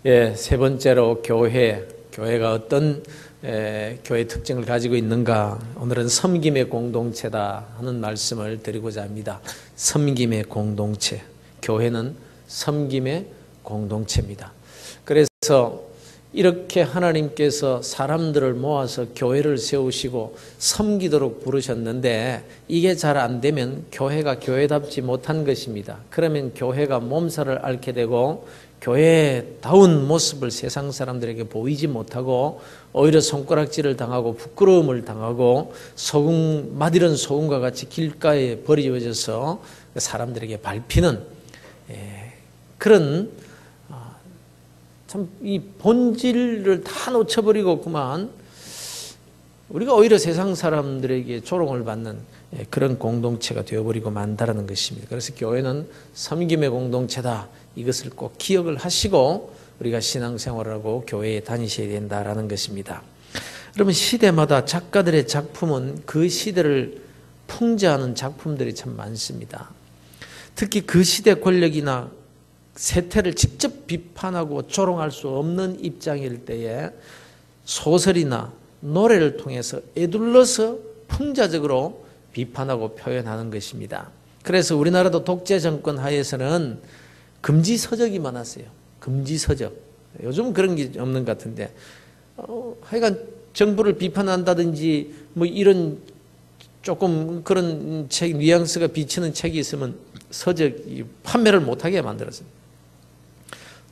예, 세 번째로 교회가 어떤 교회 특징을 가지고 있는가? 오늘은 섬김의 공동체다 하는 말씀을 드리고자 합니다. 섬김의 공동체. 교회는 섬김의 공동체입니다. 그래서 이렇게 하나님께서 사람들을 모아서 교회를 세우시고 섬기도록 부르셨는데 이게 잘 안 되면 교회가 교회답지 못한 것입니다. 그러면 교회가 몸살을 앓게 되고 교회다운 모습을 세상 사람들에게 보이지 못하고 오히려 손가락질을 당하고 부끄러움을 당하고 맛이른 소금과 같이 길가에 버려져서 사람들에게 밟히는 그런 참 이 본질을 다 놓쳐버리고 그만 우리가 오히려 세상 사람들에게 조롱을 받는 그런 공동체가 되어버리고 만다라는 것입니다. 그래서 교회는 섬김의 공동체다. 이것을 꼭 기억을 하시고 우리가 신앙생활을 하고 교회에 다니셔야 된다라는 것입니다. 그러면 시대마다 작가들의 작품은 그 시대를 풍자하는 작품들이 참 많습니다. 특히 그 시대 권력이나 세태를 직접 비판하고 조롱할 수 없는 입장일 때에 소설이나 노래를 통해서 에둘러서 풍자적으로 비판하고 표현하는 것입니다. 그래서 우리나라도 독재 정권 하에서는 금지서적이 많았어요. 금지서적. 요즘 그런 게 없는 것 같은데 하여간 정부를 비판한다든지 뭐 이런 조금 그런 책 뉘앙스가 비치는 책이 있으면 서적 판매를 못하게 만들었어요.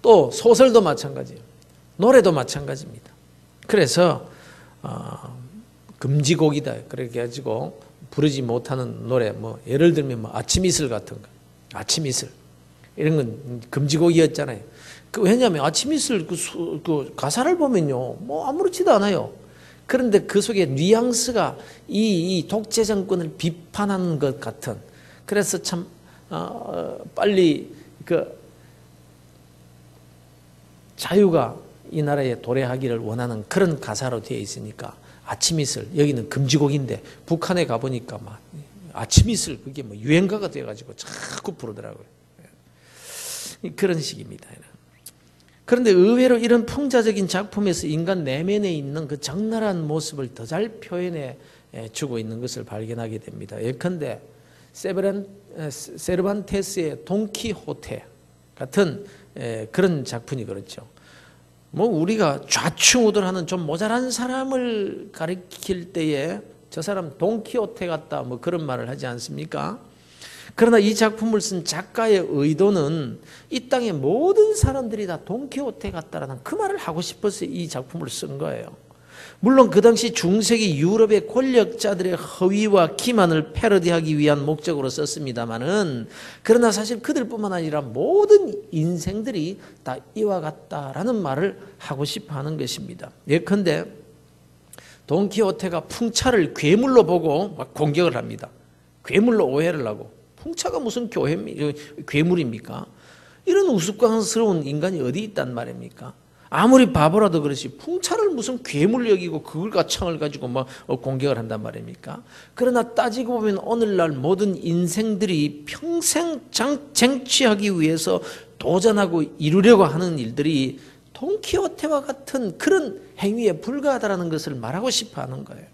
또 소설도 마찬가지예요. 노래도 마찬가지입니다. 그래서 금지곡이다. 그렇게 가지고 부르지 못하는 노래, 뭐 예를 들면 뭐 아침 이슬 같은 거, 아침 이슬 이런 건 금지곡이었잖아요. 왜냐하면 아침 이슬 그 가사를 보면요, 뭐 아무렇지도 않아요. 그런데 그 속에 뉘앙스가 이 독재 정권을 비판하는 것 같은. 그래서 참 빨리 그 자유가 이 나라에 도래하기를 원하는 그런 가사로 되어 있으니까 아침 이슬, 여기는 금지곡인데 북한에 가보니까 막 아침 이슬 그게 뭐 유행가가 되어가지고 자꾸 부르더라고요. 그런 식입니다. 그런데 의외로 이런 풍자적인 작품에서 인간 내면에 있는 그 적나라한 모습을 더 잘 표현해 주고 있는 것을 발견하게 됩니다. 예컨대 세르반테스의 돈키호테 같은 그런 작품이 그렇죠. 뭐 우리가 좌충우돌하는 좀 모자란 사람을 가리킬 때에 저 사람 돈키호테 같다 뭐 그런 말을 하지 않습니까? 그러나 이 작품을 쓴 작가의 의도는 이 땅의 모든 사람들이 다 돈키호테 같다라는 그 말을 하고 싶어서 이 작품을 쓴 거예요. 물론 그 당시 중세기 유럽의 권력자들의 허위와 기만을 패러디하기 위한 목적으로 썼습니다마는 그러나 사실 그들뿐만 아니라 모든 인생들이 다 이와 같다라는 말을 하고 싶어 하는 것입니다. 예컨대 돈키호테가 풍차를 괴물로 보고 막 공격을 합니다. 괴물로 오해를 하고 풍차가 무슨 괴물입니까? 이런 우스꽝스러운 인간이 어디 있단 말입니까? 아무리 바보라도 그렇지 풍차를 무슨 괴물 여기고 그걸과 창을 가지고 막 공격을 한단 말입니까? 그러나 따지고 보면 오늘날 모든 인생들이 평생 쟁취하기 위해서 도전하고 이루려고 하는 일들이 돈키호테와 같은 그런 행위에 불과하다는 것을 말하고 싶어 하는 거예요.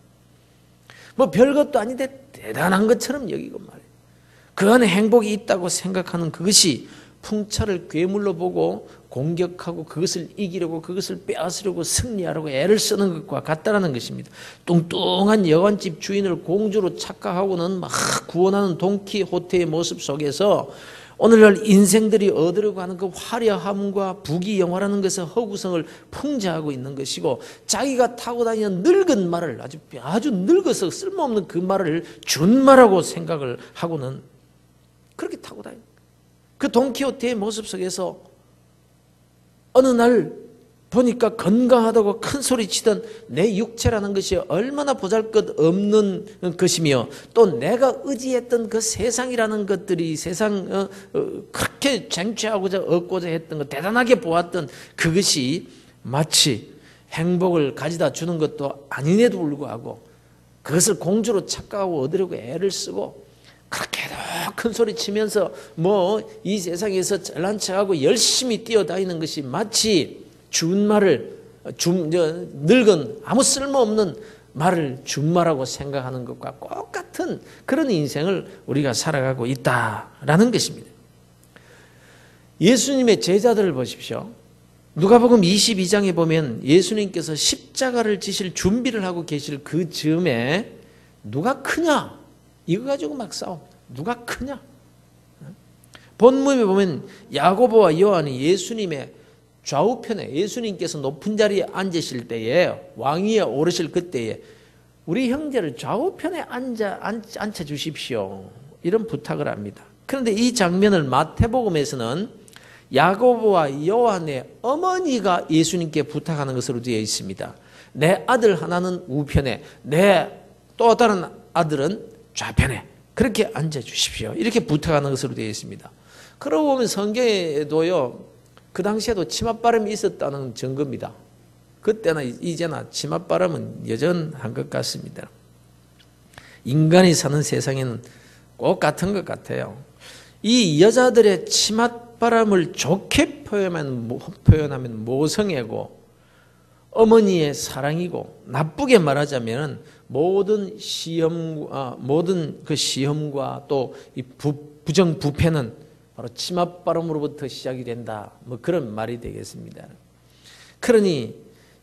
뭐 별것도 아닌데 대단한 것처럼 여기고 말이에요. 그 안에 행복이 있다고 생각하는 그것이 풍차를 괴물로 보고 공격하고 그것을 이기려고 그것을 빼앗으려고 승리하려고 애를 쓰는 것과 같다는 것입니다. 뚱뚱한 여관집 주인을 공주로 착각하고는 막 구원하는 돈키호테의 모습 속에서 오늘날 인생들이 얻으려고 하는 그 화려함과 부귀영화라는 것의 허구성을 풍자하고 있는 것이고 자기가 타고 다니는 늙은 말을 아주 늙어서 쓸모없는 그 말을 준말하고 생각을 하고는 그렇게 타고 다닙니다. 그 돈키호테의 모습 속에서 어느 날 보니까 건강하다고 큰 소리 치던 내 육체라는 것이 얼마나 보잘것없는 것이며 또 내가 의지했던 그 세상이라는 것들이 세상 그렇게 쟁취하고자 얻고자 했던 것 대단하게 보았던 그것이 마치 행복을 가져다 주는 것도 아닌에도 불구하고 그것을 공주로 착각하고 얻으려고 애를 쓰고 그렇게도 큰 소리 치면서 뭐 이 세상에서 잘난 척하고 열심히 뛰어다니는 것이 마치 준말을 늙은 아무 쓸모없는 말을 준말하고 생각하는 것과 똑같은 그런 인생을 우리가 살아가고 있다라는 것입니다. 예수님의 제자들을 보십시오. 누가복음 22장에 보면 예수님께서 십자가를 지실 준비를 하고 계실 그 즈음에 누가 크냐? 이거 가지고 막 싸웁니다. 누가 크냐? 본문에 보면 야고보와 요한이 예수님의 좌우편에, 예수님께서 높은 자리에 앉으실 때에, 왕위에 오르실 그때에 우리 형제를 좌우편에 앉혀 주십시오, 이런 부탁을 합니다. 그런데 이 장면을 마태복음에서는 야고보와 요한의 어머니가 예수님께 부탁하는 것으로 되어 있습니다. 내 아들 하나는 우편에, 내 또 다른 아들은 좌편에 그렇게 앉아 주십시오, 이렇게 부탁하는 것으로 되어 있습니다. 그러고 보면 성경에도요, 그 당시에도 치맛바람이 있었다는 증거입니다. 그때나 이제나 치맛바람은 여전한 것 같습니다. 인간이 사는 세상에는 꼭 같은 것 같아요. 이 여자들의 치맛바람을 좋게 표현하면 모성애고 어머니의 사랑이고, 나쁘게 말하자면 모든 그 시험과 또 이 부정부패는 바로 치맛바람으로부터 시작이 된다, 뭐 그런 말이 되겠습니다. 그러니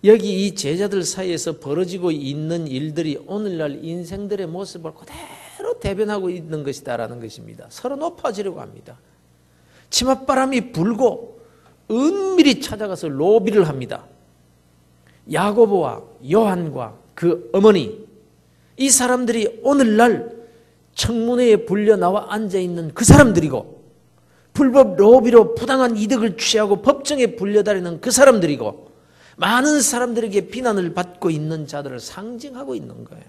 여기 이 제자들 사이에서 벌어지고 있는 일들이 오늘날 인생들의 모습을 그대로 대변하고 있는 것이다라는 것입니다. 서로 높아지려고 합니다. 치맛바람이 불고 은밀히 찾아가서 로비를 합니다. 야고보와 요한과 그 어머니, 이 사람들이 오늘날 청문회에 불려 나와 앉아있는 그 사람들이고, 불법 로비로 부당한 이득을 취하고 법정에 불려다니는 그 사람들이고, 많은 사람들에게 비난을 받고 있는 자들을 상징하고 있는 거예요.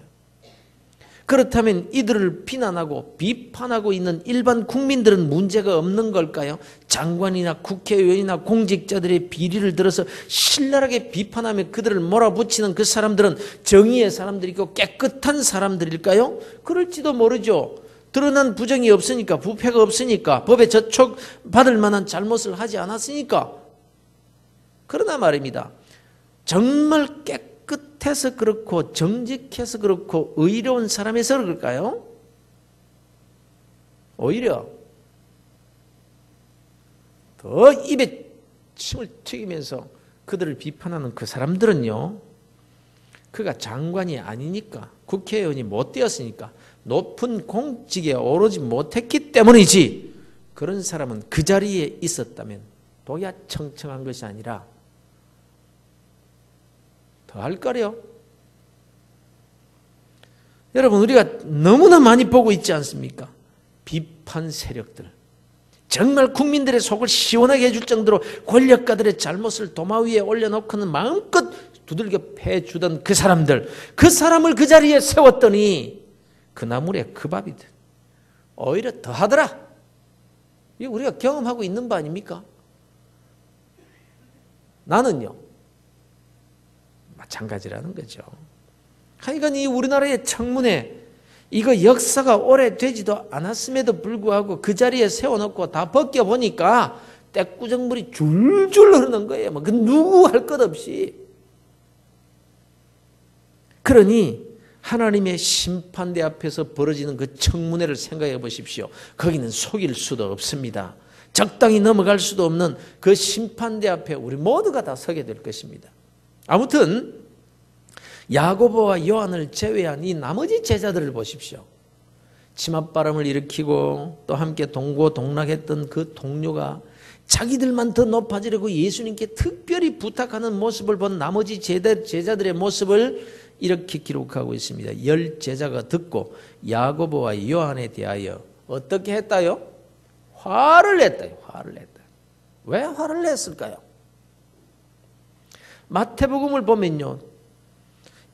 그렇다면 이들을 비난하고 비판하고 있는 일반 국민들은 문제가 없는 걸까요? 장관이나 국회의원이나 공직자들의 비리를 들어서 신랄하게 비판하며 그들을 몰아붙이는 그 사람들은 정의의 사람들이고 깨끗한 사람들일까요? 그럴지도 모르죠. 드러난 부정이 없으니까, 부패가 없으니까, 법에 저촉받을 만한 잘못을 하지 않았으니까. 그러나 말입니다, 정말 깨끗해서 그렇고 정직해서 그렇고 의로운 사람에서 그럴까요? 오히려 더 입에 침을 튀기면서 그들을 비판하는 그 사람들은요, 그가 장관이 아니니까, 국회의원이 못 되었으니까, 높은 공직에 오르지 못했기 때문이지, 그런 사람은 그 자리에 있었다면 도야 청청한 것이 아니라 더 할 거려. 여러분, 우리가 너무나 많이 보고 있지 않습니까? 비판 세력들, 정말 국민들의 속을 시원하게 해줄 정도로 권력가들의 잘못을 도마 위에 올려놓고는 마음껏 두들겨 패주던 그 사람들, 그 사람을 그 자리에 세웠더니 그 나물에 그 밥이 돼. 오히려 더 하더라. 이거 우리가 경험하고 있는 바 아닙니까? 나는요, 마찬가지라는 거죠. 하여간 이 우리나라의 청문회, 이거 역사가 오래되지도 않았음에도 불구하고 그 자리에 세워놓고 다 벗겨보니까 떼꾸정물이 줄줄 흐르는 거예요. 그 누구 할 것 없이. 그러니 하나님의 심판대 앞에서 벌어지는 그 청문회를 생각해 보십시오. 거기는 속일 수도 없습니다. 적당히 넘어갈 수도 없는 그 심판대 앞에 우리 모두가 다 서게 될 것입니다. 아무튼 야고보와 요한을 제외한 이 나머지 제자들을 보십시오. 치맛바람을 일으키고 또 함께 동고동락했던 그 동료가 자기들만 더 높아지려고 예수님께 특별히 부탁하는 모습을 본 나머지 제자들의 모습을 이렇게 기록하고 있습니다. 10 제자가 듣고 야고보와 요한에 대하여 어떻게 했다요? 화를 냈다요. 화를 냈다. 왜 화를 냈을까요? 마태복음을 보면요,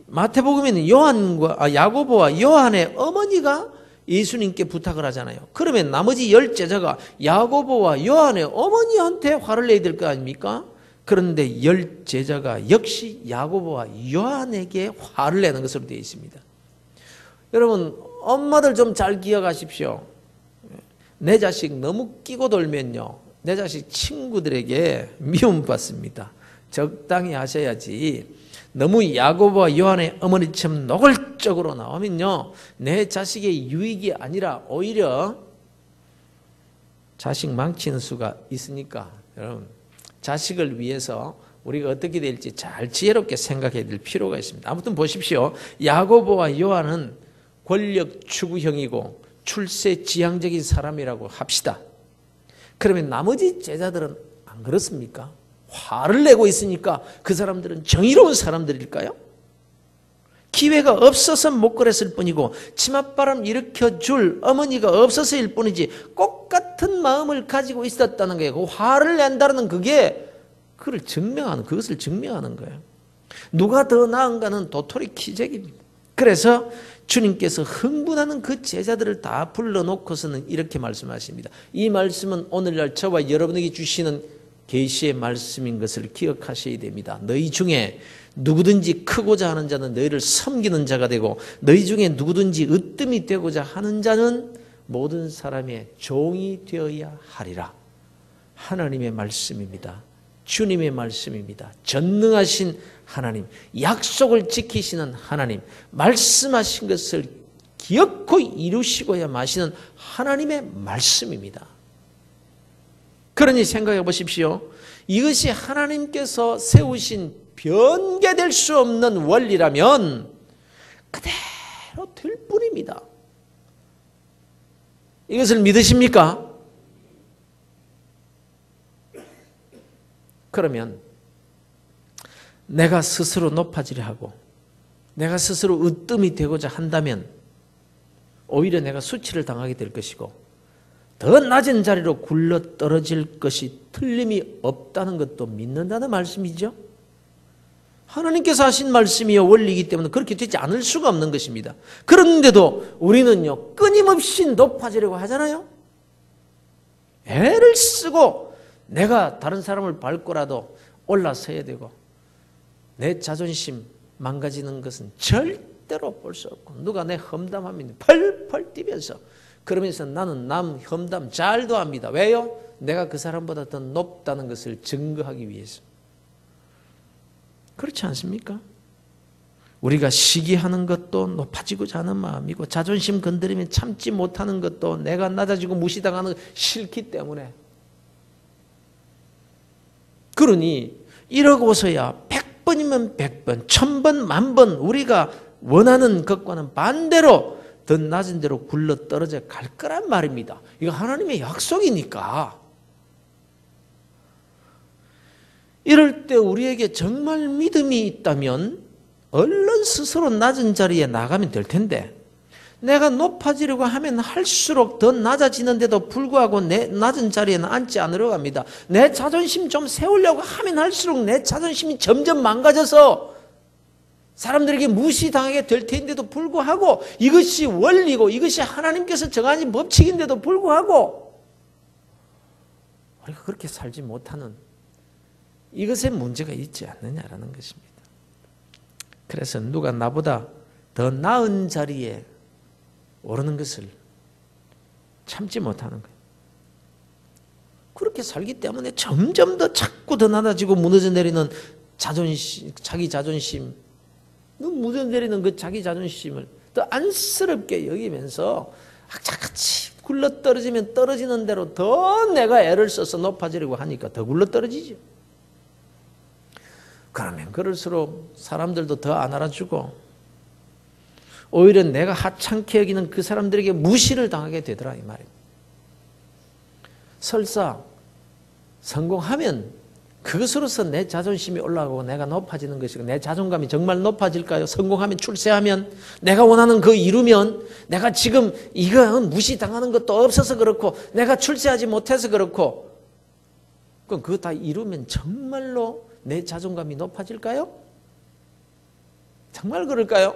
마태복음에는 야고보와 요한의 어머니가 예수님께 부탁을 하잖아요. 그러면 나머지 10 제자가 야고보와 요한의 어머니한테 화를 내야 될 거 아닙니까? 그런데 10 제자가 역시 야고보와 요한에게 화를 내는 것으로 되어 있습니다. 여러분, 엄마들 좀 잘 기억하십시오. 내 자식 너무 끼고 돌면요, 내 자식 친구들에게 미움받습니다. 적당히 하셔야지 너무 야고보와 요한의 어머니처럼 노골적으로 나오면요, 내 자식의 유익이 아니라 오히려 자식 망치는 수가 있으니까 여러분, 자식을 위해서 우리가 어떻게 될지 잘 지혜롭게 생각해야 될 필요가 있습니다. 아무튼 보십시오. 야고보와 요한은 권력 추구형이고 출세지향적인 사람이라고 합시다. 그러면 나머지 제자들은 안 그렇습니까? 화를 내고 있으니까 그 사람들은 정의로운 사람들일까요? 기회가 없어서 못 그랬을 뿐이고 치맛바람 일으켜줄 어머니가 없어서일 뿐이지 똑같은 마음을 가지고 있었다는 거예요. 그 화를 낸다는 그것을 증명하는 거예요. 누가 더 나은가는 도토리 키재기입니다. 그래서 주님께서 흥분하는 그 제자들을 다 불러놓고서는 이렇게 말씀하십니다. 이 말씀은 오늘날 저와 여러분에게 주시는 계시의 말씀인 것을 기억하셔야 됩니다. 너희 중에 누구든지 크고자 하는 자는 너희를 섬기는 자가 되고 너희 중에 누구든지 으뜸이 되고자 하는 자는 모든 사람의 종이 되어야 하리라. 하나님의 말씀입니다. 주님의 말씀입니다. 전능하신 하나님, 약속을 지키시는 하나님, 말씀하신 것을 기어코 이루시고야 마시는 하나님의 말씀입니다. 그러니 생각해 보십시오. 이것이 하나님께서 세우신 변개될 수 없는 원리라면 그대로 될 뿐입니다. 이것을 믿으십니까? 그러면 내가 스스로 높아지려 하고 내가 스스로 으뜸이 되고자 한다면 오히려 내가 수치를 당하게 될 것이고 더 낮은 자리로 굴러 떨어질 것이 틀림이 없다는 것도 믿는다는 말씀이죠. 하나님께서 하신 말씀이요 원리이기 때문에 그렇게 되지 않을 수가 없는 것입니다. 그런데도 우리는요 끊임없이 높아지려고 하잖아요. 애를 쓰고 내가 다른 사람을 밟고라도 올라서야 되고 내 자존심 망가지는 것은 절대로 볼 수 없고 누가 내 험담하면 펄펄 뛰면서 그러면서 나는 남 험담 잘도 합니다. 왜요? 내가 그 사람보다 더 높다는 것을 증거하기 위해서. 그렇지 않습니까? 우리가 시기하는 것도 높아지고자 하는 마음이고 자존심 건드리면 참지 못하는 것도 내가 낮아지고 무시당하는 것 싫기 때문에. 그러니 이러고서야 100번이면 100번, 1000번, 10,000번 우리가 원하는 것과는 반대로 더 낮은 데로 굴러 떨어져 갈 거란 말입니다. 이거 하나님의 약속이니까. 이럴 때 우리에게 정말 믿음이 있다면 얼른 스스로 낮은 자리에 나가면 될 텐데 내가 높아지려고 하면 할수록 더 낮아지는데도 불구하고 내 낮은 자리에는 앉지 않으려고 합니다. 내 자존심 좀 세우려고 하면 할수록 내 자존심이 점점 망가져서 사람들에게 무시당하게 될 텐데도 불구하고 이것이 원리고 이것이 하나님께서 정하신 법칙인데도 불구하고 우리가 그렇게 살지 못하는 이것에 문제가 있지 않느냐라는 것입니다. 그래서 누가 나보다 더 나은 자리에 오르는 것을 참지 못하는 거예요. 그렇게 살기 때문에 점점 더 자꾸 더 낮아지고 무너져 내리는 자존심, 자기 자존심, 무너져 내리는 그 자기 자존심을 더 안쓰럽게 여기면서 악착같이 굴러 떨어지면 떨어지는 대로 더 내가 애를 써서 높아지려고 하니까 더 굴러 떨어지죠. 그러면 그럴수록 사람들도 더 안 알아주고 오히려 내가 하찮게 여기는 그 사람들에게 무시를 당하게 되더라 이 말입니다. 설사 성공하면 그것으로서 내 자존심이 올라가고 내가 높아지는 것이고 내 자존감이 정말 높아질까요? 성공하면 출세하면 내가 원하는 거 이루면 내가 지금 이거 무시당하는 것도 없어서 그렇고 내가 출세하지 못해서 그렇고 그럼 그거 다 이루면 정말로 내 자존감이 높아질까요? 정말 그럴까요?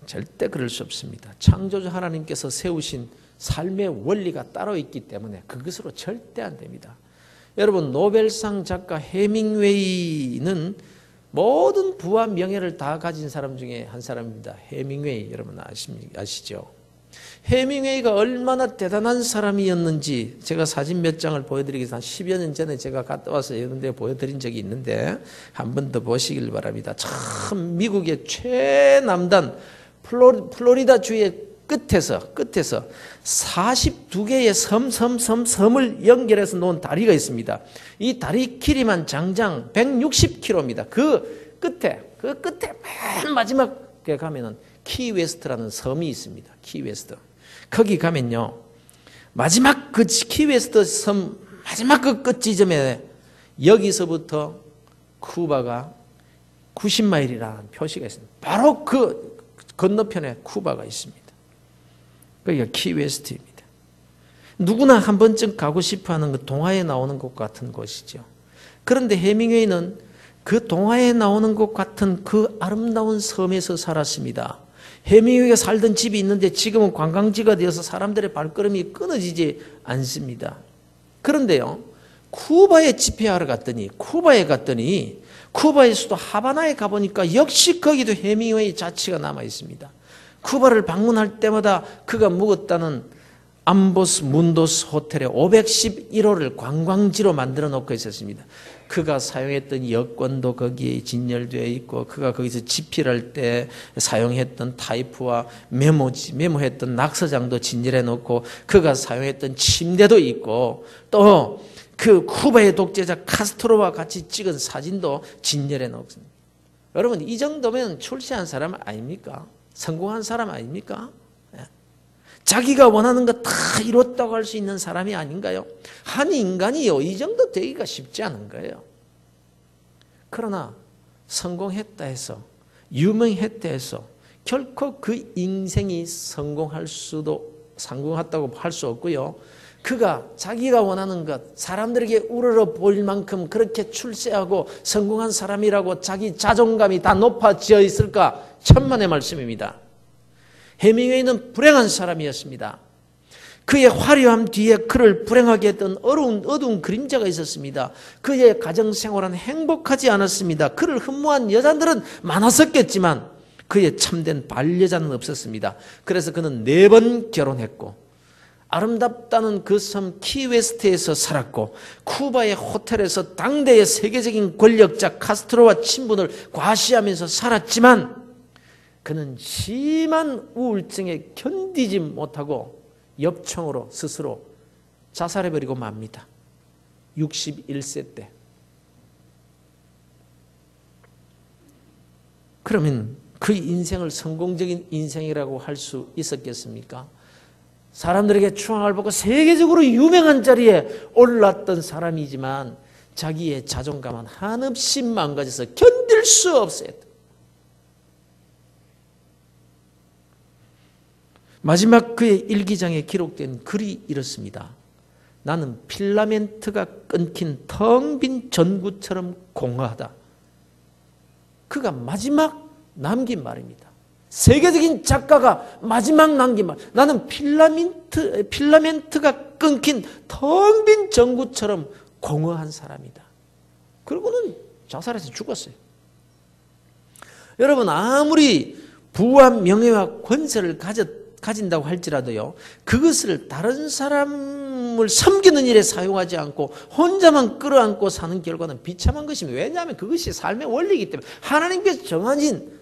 절대 그럴 수 없습니다. 창조주 하나님께서 세우신 삶의 원리가 따로 있기 때문에 그것으로 절대 안 됩니다. 여러분 노벨상 작가 해밍웨이는 모든 부와 명예를 다 가진 사람 중에 한 사람입니다. 해밍웨이 여러분 아시죠? 해밍웨이가 얼마나 대단한 사람이었는지 제가 사진 몇 장을 보여드리겠습니다. 한 10여 년 전에 제가 갔다 와서 이런 데 보여드린 적이 있는데 한 번 더 보시길 바랍니다. 참 미국의 최남단 플로리다주의 끝에서 42개의 섬을 연결해서 놓은 다리가 있습니다. 이 다리 길이만 장장 160km입니다. 그 끝에 맨 마지막에 가면은 키웨스트라는 섬이 있습니다. 키웨스트. 거기 가면요, 마지막 그 키웨스트 섬 마지막 그 끝 지점에 여기서부터 쿠바가 90마일이라는 표시가 있습니다. 바로 그 건너편에 쿠바가 있습니다. 거기가 키웨스트입니다. 누구나 한 번쯤 가고 싶어하는 그 동화에 나오는 곳 같은 곳이죠. 그런데 해밍웨이는 그 동화에 나오는 것 같은 그 아름다운 섬에서 살았습니다. 해밍웨이가 살던 집이 있는데 지금은 관광지가 되어서 사람들의 발걸음이 끊어지지 않습니다. 그런데요, 쿠바에 집회하러 갔더니 쿠바의 수도 하바나에 가보니까 역시 거기도 해밍웨이 자취가 남아 있습니다. 쿠바를 방문할 때마다 그가 묵었다는 암보스 문도스 호텔에 511호를 관광지로 만들어 놓고 있었습니다. 그가 사용했던 여권도 거기에 진열되어 있고, 그가 거기서 집필할 때 사용했던 타이프와 메모했던 낙서장도 진열해 놓고, 그가 사용했던 침대도 있고, 또 그 쿠바의 독재자 카스트로와 같이 찍은 사진도 진열해 놓습니다. 여러분, 이 정도면 출세한 사람 아닙니까? 성공한 사람 아닙니까? 자기가 원하는 거 다 이뤘다고 할 수 있는 사람이 아닌가요? 한 인간이요, 이 정도 되기가 쉽지 않은 거예요. 그러나 성공했다 해서, 유명했다 해서 결코 그 인생이 성공했다고 할 수 없고요. 그가 자기가 원하는 것, 사람들에게 우러러 보일 만큼 그렇게 출세하고 성공한 사람이라고 자기 자존감이 다 높아져 있을까? 천만의 말씀입니다. 해밍웨이는 불행한 사람이었습니다. 그의 화려함 뒤에 그를 불행하게 했던 어두운 그림자가 있었습니다. 그의 가정생활은 행복하지 않았습니다. 그를 흠모한 여자들은 많았었겠지만 그의 참된 반려자는 없었습니다. 그래서 그는 4번 결혼했고, 아름답다는 그 섬 키웨스트에서 살았고, 쿠바의 호텔에서 당대의 세계적인 권력자 카스트로와 친분을 과시하면서 살았지만 그는 심한 우울증에 견디지 못하고 엽총으로 스스로 자살해버리고 맙니다. 61세 때. 그러면 그 인생을 성공적인 인생이라고 할 수 있었겠습니까? 사람들에게 추앙을 받고 세계적으로 유명한 자리에 올랐던 사람이지만 자기의 자존감은 한없이 망가져서 견딜 수 없어요. 마지막 그의 일기장에 기록된 글이 이렇습니다. 나는 필라멘트가 끊긴 텅 빈 전구처럼 공허하다. 그가 마지막 남긴 말입니다. 세계적인 작가가 마지막 남긴 말. 나는 필라멘트가 끊긴 텅 빈 전구처럼 공허한 사람이다. 그리고는 자살해서 죽었어요. 여러분, 아무리 부와 명예와 권세를 가진다고 할지라도요, 그것을 다른 사람을 섬기는 일에 사용하지 않고 혼자만 끌어안고 사는 결과는 비참한 것입니다. 왜냐하면 그것이 삶의 원리이기 때문에, 하나님께서 정하신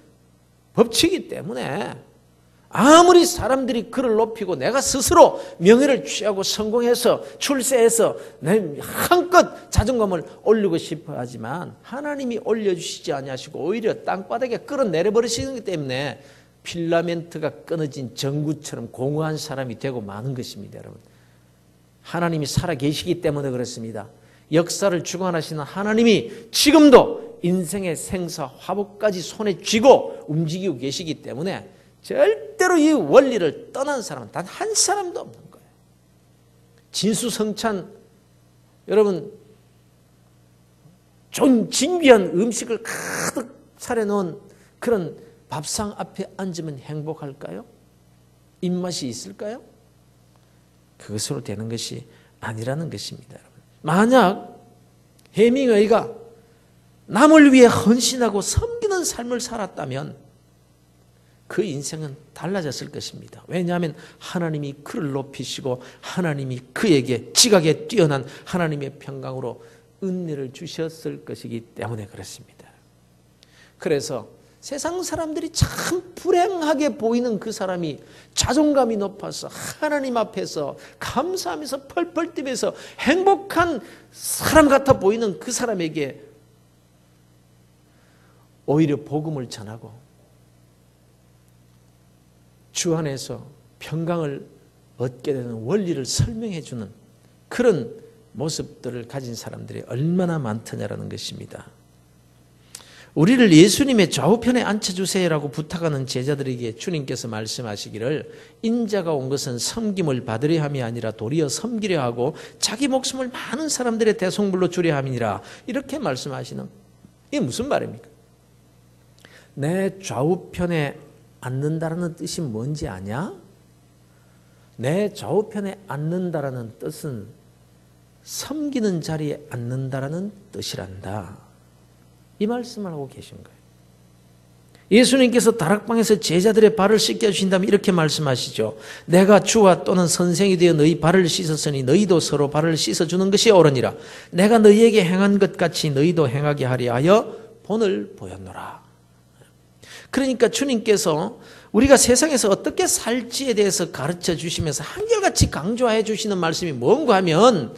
법칙이기 때문에 아무리 사람들이 그를 높이고 내가 스스로 명예를 취하고 성공해서 출세해서 내 한껏 자존감을 올리고 싶어 하지만 하나님이 올려주시지 아니하시고 오히려 땅바닥에 끌어내려버리시기 때문에 필라멘트가 끊어진 전구처럼 공허한 사람이 되고 마는 것입니다. 여러분, 하나님이 살아계시기 때문에 그렇습니다. 역사를 주관하시는 하나님이 지금도 인생의 생사 화복까지 손에 쥐고 움직이고 계시기 때문에 절대로 이 원리를 떠난 사람은 단 한 사람도 없는 거예요. 진수성찬, 여러분, 좀 진귀한 음식을 가득 차려놓은 그런 밥상 앞에 앉으면 행복할까요? 입맛이 있을까요? 그것으로 되는 것이 아니라는 것입니다. 여러분, 만약 해밍웨이가 남을 위해 헌신하고 섬기는 삶을 살았다면 그 인생은 달라졌을 것입니다. 왜냐하면 하나님이 그를 높이시고 하나님이 그에게 지각에 뛰어난 하나님의 평강으로 은혜를 주셨을 것이기 때문에 그렇습니다. 그래서 세상 사람들이 참 불행하게 보이는 그 사람이 자존감이 높아서 하나님 앞에서 감사하면서 펄펄 뛰면서 행복한 사람 같아 보이는 그 사람에게 오히려 복음을 전하고 주 안에서 평강을 얻게 되는 원리를 설명해 주는 그런 모습들을 가진 사람들이 얼마나 많더냐라는 것입니다. 우리를 예수님의 좌우편에 앉혀주세요라고 부탁하는 제자들에게 주님께서 말씀하시기를 인자가 온 것은 섬김을 받으려 함이 아니라 도리어 섬기려 하고 자기 목숨을 많은 사람들의 대속물로 주려 함이니라 이렇게 말씀하시는 이게 무슨 말입니까? 내 좌우편에 앉는다라는 뜻이 뭔지 아냐? 내 좌우편에 앉는다라는 뜻은 섬기는 자리에 앉는다라는 뜻이란다. 이 말씀을 하고 계신 거예요. 예수님께서 다락방에서 제자들의 발을 씻겨주신다면 이렇게 말씀하시죠. 내가 주와 또는 선생이 되어 너희 발을 씻었으니 너희도 서로 발을 씻어주는 것이 옳으니라. 내가 너희에게 행한 것 같이 너희도 행하게 하려 하여 본을 보였노라. 그러니까 주님께서 우리가 세상에서 어떻게 살지에 대해서 가르쳐 주시면서 한결같이 강조해 주시는 말씀이 뭔가 하면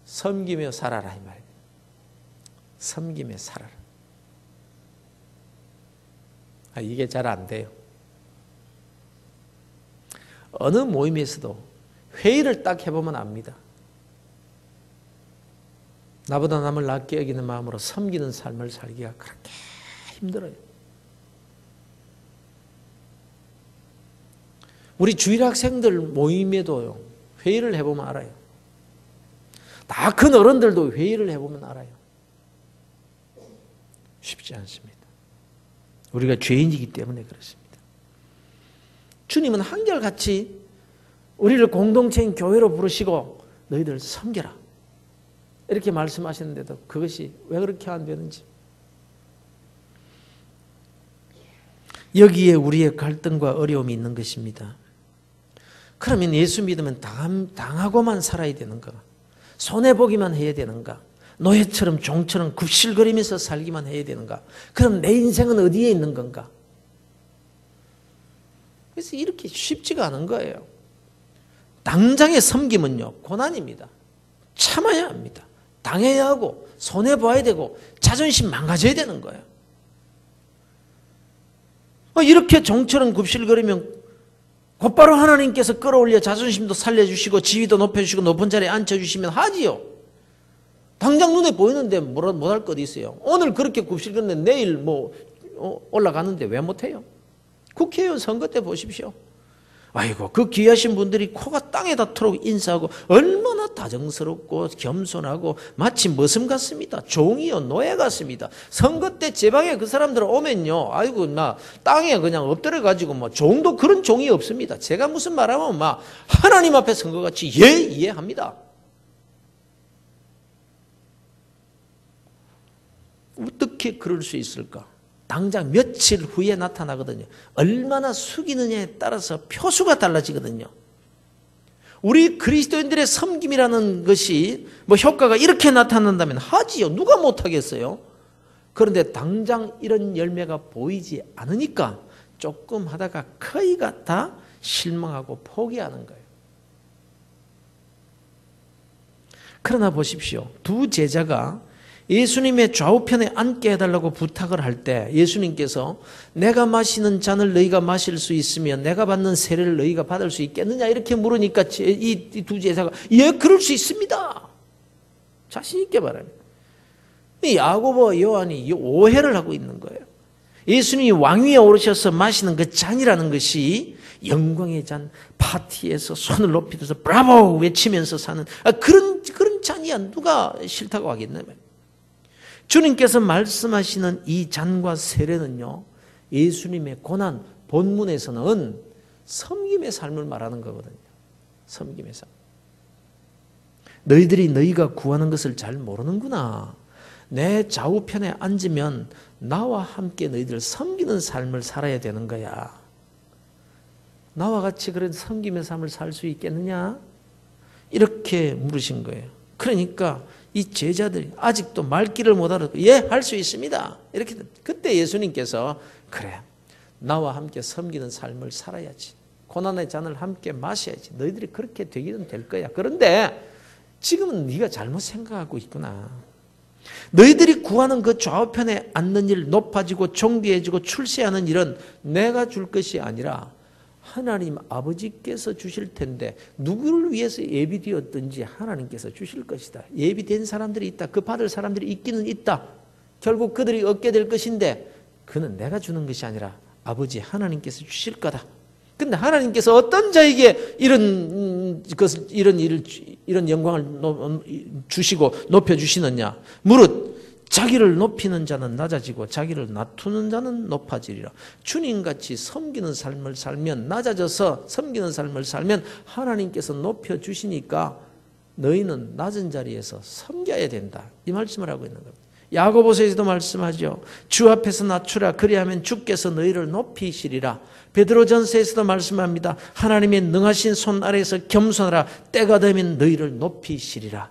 섬기며 살아라 이 말이에요. 섬기며 살아라. 이게 잘 안 돼요. 어느 모임에서도 회의를 딱 해보면 압니다. 나보다 남을 낫게 여기는 마음으로 섬기는 삶을 살기가 그렇게 힘들어요. 우리 주일학생들 모임에도요, 회의를 해보면 알아요. 다 큰 어른들도 회의를 해보면 알아요. 쉽지 않습니다. 우리가 죄인이기 때문에 그렇습니다. 주님은 한결같이 우리를 공동체인 교회로 부르시고 너희들 섬겨라 이렇게 말씀하시는데도 그것이 왜 그렇게 안 되는지, 여기에 우리의 갈등과 어려움이 있는 것입니다. 그러면 예수 믿으면 당하고만 살아야 되는가? 손해보기만 해야 되는가? 노예처럼 종처럼 굽실거리면서 살기만 해야 되는가? 그럼 내 인생은 어디에 있는 건가? 그래서 이렇게 쉽지가 않은 거예요. 당장의 섬김은요, 고난입니다. 참아야 합니다. 당해야 하고 손해봐야 되고 자존심 망가져야 되는 거예요. 이렇게 종처럼 굽실거리면 곧바로 하나님께서 끌어올려 자존심도 살려주시고 지위도 높여주시고 높은 자리에 앉혀주시면 하지요. 당장 눈에 보이는데 못할 것 있어요. 오늘 그렇게 굽실거리는데 내일 올라가는데 왜 못해요? 국회의원 선거 때 보십시오. 아이고, 그 귀하신 분들이 코가 땅에 닿도록 인사하고 얼마나 다정스럽고 겸손하고 마치 머슴 같습니다. 종이요, 노예 같습니다. 선거 때 제 방에 그 사람들 오면요, 아이고, 땅에 그냥 엎드려가지고 종도 그런 종이 없습니다. 제가 무슨 말하면 하나님 앞에 선 것 같이 이해합니다. 어떻게 그럴 수 있을까? 당장 며칠 후에 나타나거든요. 얼마나 숙이느냐에 따라서 표수가 달라지거든요. 우리 그리스도인들의 섬김이라는 것이 효과가 이렇게 나타난다면 하지요. 누가 못하겠어요? 그런데 당장 이런 열매가 보이지 않으니까 조금 하다가 거의 다 실망하고 포기하는 거예요. 그러나 보십시오. 두 제자가 예수님의 좌우편에 앉게 해달라고 부탁을 할 때 예수님께서 내가 마시는 잔을 너희가 마실 수 있으면 내가 받는 세례를 너희가 받을 수 있겠느냐 이렇게 물으니까 이 두 제자가 예, 그럴 수 있습니다. 자신 있게 말합니다. 야고보와 요한이 오해를 하고 있는 거예요. 예수님이 왕위에 오르셔서 마시는 그 잔이라는 것이 영광의 잔, 파티에서 손을 높이 들어서 브라보 외치면서 사는 그런 잔이야. 누가 싫다고 하겠나 말이에요. 주님께서 말씀하시는 이 잔과 세례는요, 예수님의 고난 본문에서는 섬김의 삶을 말하는 거거든요. 섬김의 삶. 너희들이 너희가 구하는 것을 잘 모르는구나. 내 좌우편에 앉으면 나와 함께 너희들 섬기는 삶을 살아야 되는 거야. 나와 같이 그런 섬김의 삶을 살 수 있겠느냐? 이렇게 물으신 거예요. 그러니까 이 제자들이 아직도 말귀를 못 알아듣고 예, 할 수 있습니다. 이렇게 그때 예수님께서 그래, 나와 함께 섬기는 삶을 살아야지. 고난의 잔을 함께 마셔야지. 너희들이 그렇게 되기는 될 거야. 그런데 지금은 네가 잘못 생각하고 있구나. 너희들이 구하는 그 좌우편에 앉는 일, 높아지고 존귀해지고 출세하는 일은 내가 줄 것이 아니라 하나님 아버지께서 주실 텐데 누구를 위해서 예비되었든지 하나님께서 주실 것이다. 예비된 사람들이 있다. 그 받을 사람들이 있기는 있다. 결국 그들이 얻게 될 것인데 그는 내가 주는 것이 아니라 아버지 하나님께서 주실 거다. 근데 하나님께서 어떤 자에게 이런 영광을 주시고 높여 주시느냐? 무릇 자기를 높이는 자는 낮아지고 자기를 낮추는 자는 높아지리라. 주님같이 섬기는 삶을 살면, 낮아져서 섬기는 삶을 살면 하나님께서 높여 주시니까 너희는 낮은 자리에서 섬겨야 된다. 이 말씀을 하고 있는 겁니다. 야고보서에서도 말씀하죠. 주 앞에서 낮추라. 그리하면 주께서 너희를 높이시리라. 베드로전서에서도 말씀합니다. 하나님의 능하신 손 아래에서 겸손하라. 때가 되면 너희를 높이시리라.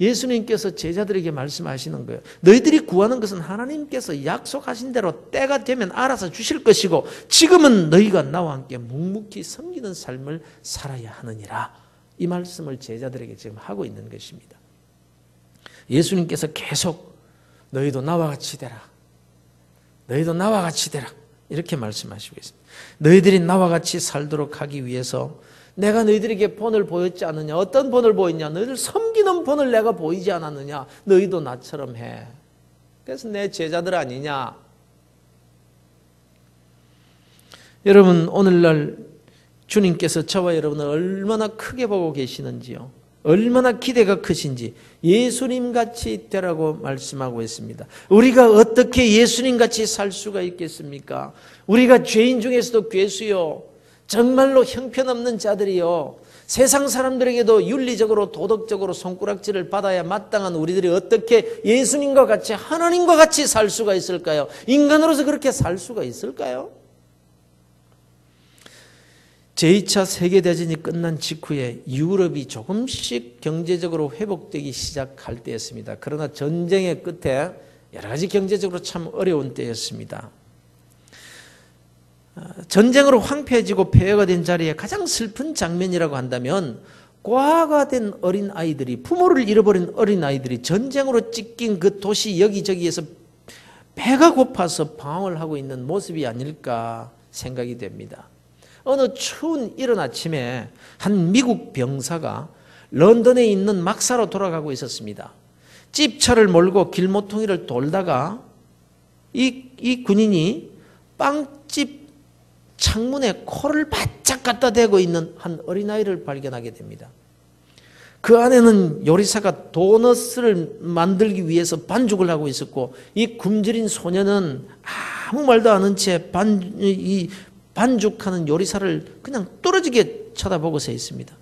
예수님께서 제자들에게 말씀하시는 거예요. 너희들이 구하는 것은 하나님께서 약속하신 대로 때가 되면 알아서 주실 것이고 지금은 너희가 나와 함께 묵묵히 섬기는 삶을 살아야 하느니라. 이 말씀을 제자들에게 지금 하고 있는 것입니다. 예수님께서 계속 너희도 나와 같이 되라. 너희도 나와 같이 되라. 이렇게 말씀하시고 있습니다. 너희들이 나와 같이 살도록 하기 위해서 내가 너희들에게 본을 보였지 않느냐? 어떤 본을 보였냐? 너희들 섬기는 본을 내가 보이지 않았느냐? 너희도 나처럼 해. 그래서 내 제자들 아니냐? 여러분, 오늘날 주님께서 저와 여러분을 얼마나 크게 보고 계시는지요. 얼마나 기대가 크신지 예수님같이 되라고 말씀하고 있습니다. 우리가 어떻게 예수님같이 살 수가 있겠습니까? 우리가 죄인 중에서도 괴수요. 정말로 형편없는 자들이요. 세상 사람들에게도 윤리적으로 도덕적으로 손가락질을 받아야 마땅한 우리들이 어떻게 예수님과 같이 하나님과 같이 살 수가 있을까요? 인간으로서 그렇게 살 수가 있을까요? 제2차 세계대전이 끝난 직후에 유럽이 조금씩 경제적으로 회복되기 시작할 때였습니다. 그러나 전쟁의 끝에 여러 가지 경제적으로 참 어려운 때였습니다. 전쟁으로 황폐해지고 폐허가 된 자리에 가장 슬픈 장면이라고 한다면 고아가 된 어린아이들이, 부모를 잃어버린 어린아이들이 전쟁으로 찢긴 그 도시 여기저기에서 배가 고파서 방황을 하고 있는 모습이 아닐까 생각이 됩니다. 어느 추운 이른 아침에 한 미국 병사가 런던에 있는 막사로 돌아가고 있었습니다. 찝차를 몰고 길모퉁이를 돌다가 이 군인이 빵집 창문에 코를 바짝 갖다 대고 있는 한 어린아이를 발견하게 됩니다. 그 안에는 요리사가 도넛을 만들기 위해서 반죽을 하고 있었고 이 굶주린 소녀는 아무 말도 안 한 채 반죽하는 요리사를 그냥 뚫어지게 쳐다보고 서 있습니다.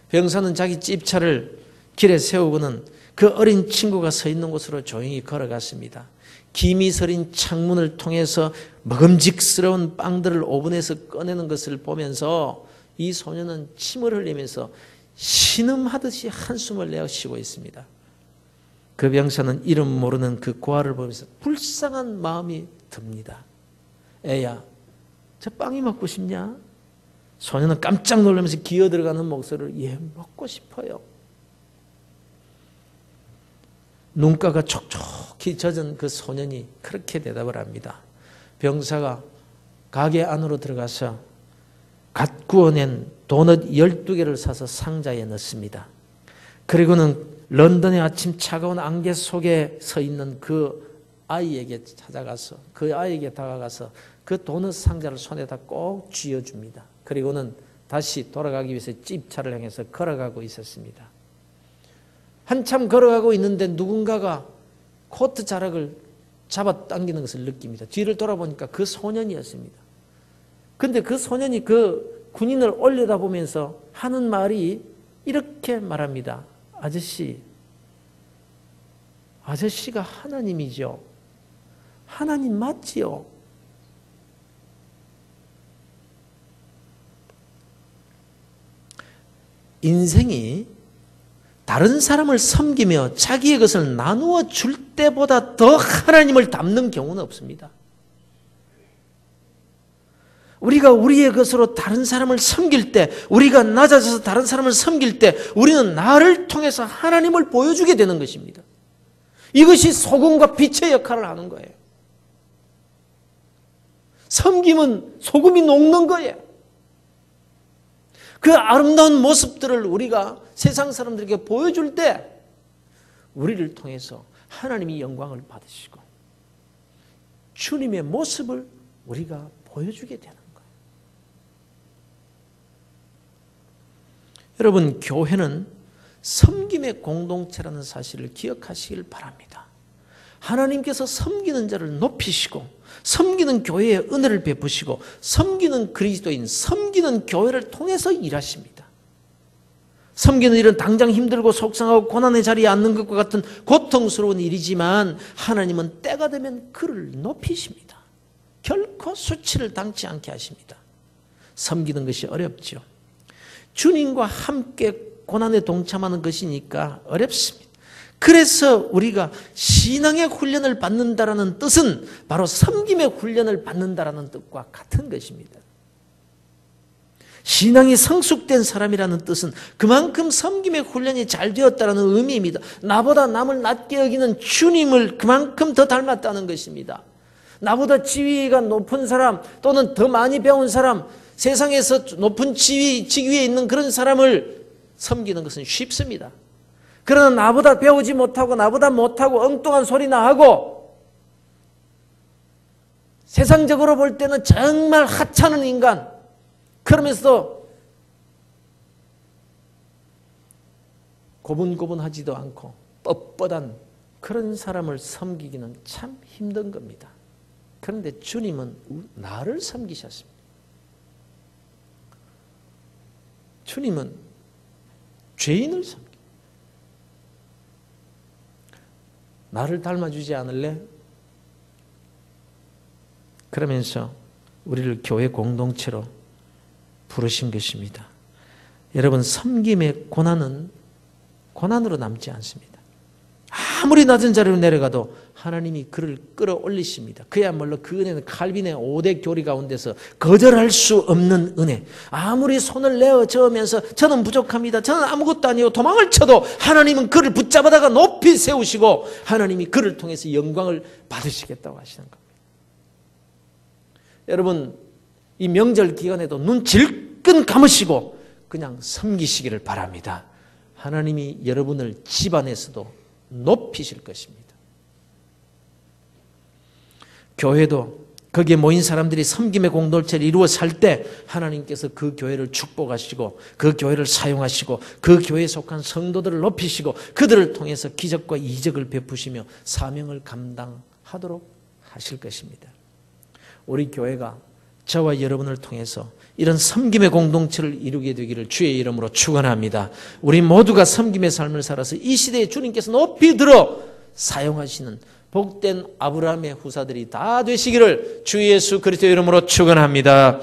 병사는 자기 찝차를 길에 세우고는 그 어린 친구가 서 있는 곳으로 조용히 걸어갔습니다. 김이 서린 창문을 통해서 먹음직스러운 빵들을 오븐에서 꺼내는 것을 보면서 이 소녀는 침을 흘리면서 신음하듯이 한숨을 내어 쉬고 있습니다. 그 병사는 이름 모르는 그 고아를 보면서 불쌍한 마음이 듭니다. 애야, 저 빵이 먹고 싶냐? 소녀는 깜짝 놀라면서 기어들어가는 목소리로 예, 먹고 싶어요. 눈가가 촉촉히 젖은 그 소년이 그렇게 대답을 합니다. 병사가 가게 안으로 들어가서 갓 구워낸 도넛 12개를 사서 상자에 넣습니다. 그리고는 런던의 아침 차가운 안개 속에 서 있는 그 아이에게 찾아가서 그 아이에게 다가가서 그 도넛 상자를 손에다 꼭 쥐어줍니다. 그리고는 다시 돌아가기 위해서 찝차를 향해서 걸어가고 있었습니다. 한참 걸어가고 있는데 누군가가 코트 자락을 잡아당기는 것을 느낍니다. 뒤를 돌아보니까 그 소년이었습니다. 근데 그 소년이 그 군인을 올려다보면서 하는 말이 이렇게 말합니다. 아저씨가 하나님이죠. 하나님 맞지요? 인생이 다른 사람을 섬기며 자기의 것을 나누어 줄 때보다 더 하나님을 닮는 경우는 없습니다. 우리가 우리의 것으로 다른 사람을 섬길 때, 우리가 낮아져서 다른 사람을 섬길 때 우리는 나를 통해서 하나님을 보여주게 되는 것입니다. 이것이 소금과 빛의 역할을 하는 거예요. 섬김은 소금이 녹는 거예요. 그 아름다운 모습들을 우리가 세상 사람들에게 보여줄 때 우리를 통해서 하나님이 영광을 받으시고 주님의 모습을 우리가 보여주게 되는 거예요. 여러분, 교회는 섬김의 공동체라는 사실을 기억하시길 바랍니다. 하나님께서 섬기는 자를 높이시고 섬기는 교회에 은혜를 베푸시고 섬기는 그리스도인, 섬기는 교회를 통해서 일하십니다. 섬기는 일은 당장 힘들고 속상하고 고난의 자리에 앉는 것과 같은 고통스러운 일이지만 하나님은 때가 되면 그를 높이십니다. 결코 수치를 당치 않게 하십니다. 섬기는 것이 어렵죠. 주님과 함께 고난에 동참하는 것이니까 어렵습니다. 그래서 우리가 신앙의 훈련을 받는다라는 뜻은 바로 섬김의 훈련을 받는다라는 뜻과 같은 것입니다. 신앙이 성숙된 사람이라는 뜻은 그만큼 섬김의 훈련이 잘 되었다는 의미입니다. 나보다 남을 낮게 여기는 주님을 그만큼 더 닮았다는 것입니다. 나보다 지위가 높은 사람 또는 더 많이 배운 사람, 세상에서 높은 직위에 있는 그런 사람을 섬기는 것은 쉽습니다. 그러나 나보다 배우지 못하고 나보다 못하고 엉뚱한 소리나 하고 세상적으로 볼 때는 정말 하찮은 인간, 그러면서 고분고분하지도 않고 뻣뻣한 그런 사람을 섬기기는 참 힘든 겁니다. 그런데 주님은 나를 섬기셨습니다. 주님은 죄인을 섬깁니다. 나를 닮아주지 않을래? 그러면서 우리를 교회 공동체로 부르신 것입니다. 여러분, 섬김의 고난은 고난으로 남지 않습니다. 아무리 낮은 자리로 내려가도 하나님이 그를 끌어올리십니다. 그야말로 그 은혜는 칼빈의 5대 교리 가운데서 거절할 수 없는 은혜. 아무리 손을 내어 저으면서 저는 부족합니다, 저는 아무것도 아니요 도망을 쳐도 하나님은 그를 붙잡아다가 높이 세우시고 하나님이 그를 통해서 영광을 받으시겠다고 하시는 겁니다. 여러분, 이 명절 기간에도 눈 질끈 감으시고 그냥 섬기시기를 바랍니다. 하나님이 여러분을 집안에서도 높이실 것입니다. 교회도 거기에 모인 사람들이 섬김의 공동체를 이루어 살 때 하나님께서 그 교회를 축복하시고 그 교회를 사용하시고 그 교회에 속한 성도들을 높이시고 그들을 통해서 기적과 이적을 베푸시며 사명을 감당하도록 하실 것입니다. 우리 교회가 저와 여러분을 통해서 이런 섬김의 공동체를 이루게 되기를 주의 이름으로 축원합니다. 우리 모두가 섬김의 삶을 살아서 이 시대에 주님께서 높이 들어 사용하시는 복된 아브라함의 후사들이 다 되시기를 주 예수 그리스도의 이름으로 축원합니다.